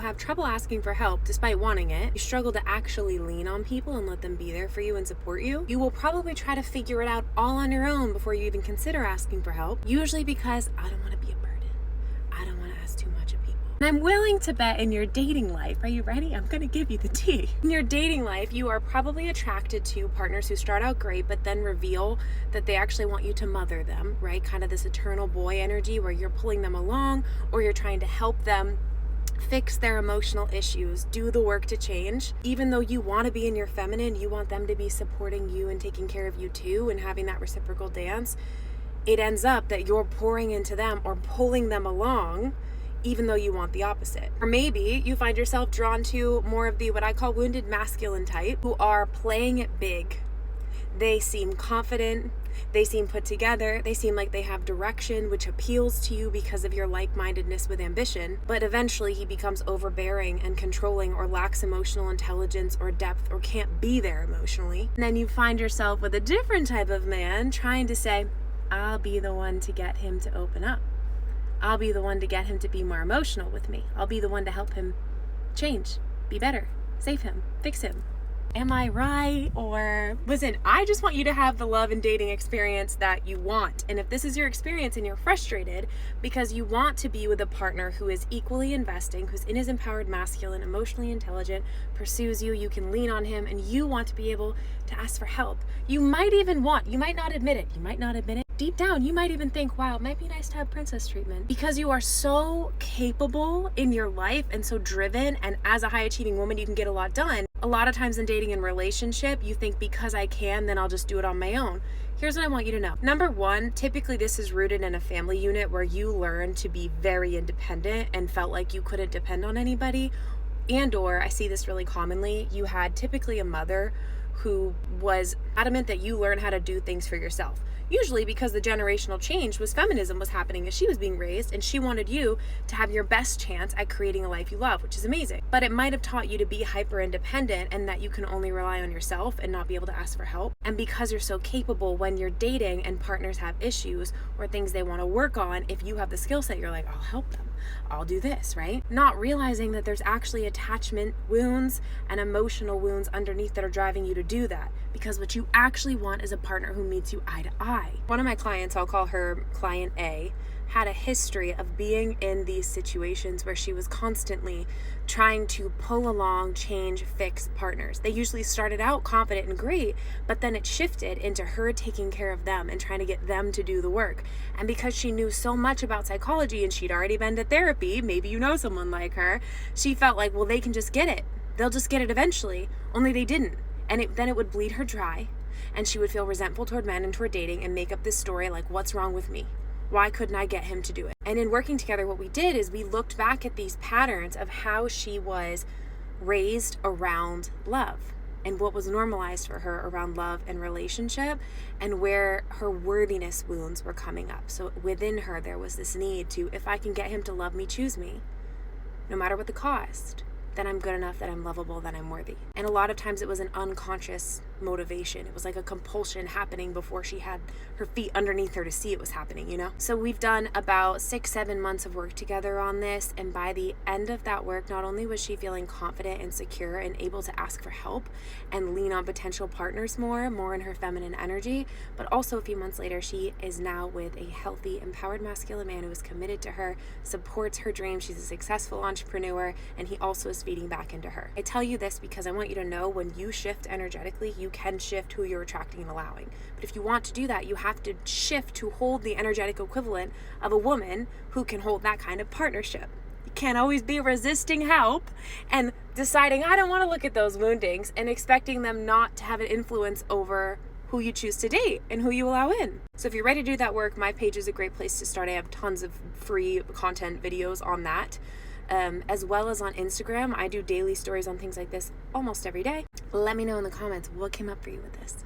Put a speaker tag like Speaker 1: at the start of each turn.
Speaker 1: have trouble asking for help despite wanting it, you struggle to actually lean on people and let them be there for you and support you, you will probably try to figure it out all on your own before you even consider asking for help, usually because I don't want to be a burden. I don't want to ask too much of people. And I'm willing to bet in your dating life, are you ready? I'm going to give you the tea. In your dating life, you are probably attracted to partners who start out great, but then reveal that they actually want you to mother them, right? Kind of this eternal boy energy where you're pulling them along or you're trying to help them fix their emotional issues, do the work to change. Even though you want to be in your feminine, you want them to be supporting you and taking care of you too and having that reciprocal dance. It ends up that you're pouring into them or pulling them along even though you want the opposite. Or maybe you find yourself drawn to more of the what I call wounded masculine type who are playing it big. They seem confident, they seem put together, they seem like they have direction, which appeals to you because of your like-mindedness with ambition, but eventually he becomes overbearing and controlling or lacks emotional intelligence or depth or can't be there emotionally. And then you find yourself with a different type of man trying to say, I'll be the one to get him to open up. I'll be the one to get him to be more emotional with me. I'll be the one to help him change, be better, save him, fix him. Am I right? Or listen, I just want you to have the love and dating experience that you want. And if this is your experience and you're frustrated because you want to be with a partner who is equally investing, who's in his empowered masculine, emotionally intelligent, pursues you, you can lean on him, and you want to be able to ask for help. You might not admit it. Deep down, you might even think, wow, it might be nice to have princess treatment, because you are so capable in your life and so driven. And as a high achieving woman, you can get a lot done. A lot of times in dating and relationship, you think because I can, then I'll just do it on my own. Here's what I want you to know. Number one, typically this is rooted in a family unit where you learn to be very independent and felt like you couldn't depend on anybody. And or I see this really commonly, you had typically a mother who was adamant that you learn how to do things for yourself. Usually because the generational change was feminism was happening as she was being raised, and she wanted you to have your best chance at creating a life you love, which is amazing. But it might have taught you to be hyper independent and that you can only rely on yourself and not be able to ask for help. And because you're so capable, when you're dating and partners have issues or things they want to work on, if you have the skill set, you're like, I'll help them. I'll do this, right? Not realizing that there's actually attachment wounds and emotional wounds underneath that are driving you to do that. Because what you actually want is a partner who meets you eye to eye. One of my clients, I'll call her client A, had a history of being in these situations where she was constantly trying to pull along, change, fix partners. They usually started out confident and great, but then it shifted into her taking care of them and trying to get them to do the work. And because she knew so much about psychology and she'd already been to therapy, maybe you know someone like her, she felt like, well, they can just get it. They'll just get it eventually, only they didn't. And then it would bleed her dry, and she would feel resentful toward men and toward dating and make up this story like, what's wrong with me? Why couldn't I get him to do it? And in working together, what we did is we looked back at these patterns of how she was raised around love and what was normalized for her around love and relationship, and where her worthiness wounds were coming up. So within her, there was this need to, if I can get him to love me, choose me, no matter what the cost, then I'm good enough, that I'm lovable, that I'm worthy. And a lot of times it was an unconscious motivation. It was like a compulsion happening before she had her feet underneath her to see it was happening, you know? So we've done about 6-7 months of work together on this. And by the end of that work, not only was she feeling confident and secure and able to ask for help and lean on potential partners more in her feminine energy, but also a few months later, she is now with a healthy, empowered masculine man who is committed to her, supports her dreams. She's a successful entrepreneur, and he also is feeding back into her. I tell you this because I want you to know when you shift energetically, you can shift who you're attracting and allowing. But if you want to do that, you have to shift to hold the energetic equivalent of a woman who can hold that kind of partnership. You can't always be resisting help and deciding, I don't want to look at those woundings, and expecting them not to have an influence over who you choose to date and who you allow in. So if you're ready to do that work, my page is a great place to start. I have tons of free content videos on that. As well as on Instagram. I do daily stories on things like this almost every day. Let me know in the comments what came up for you with this.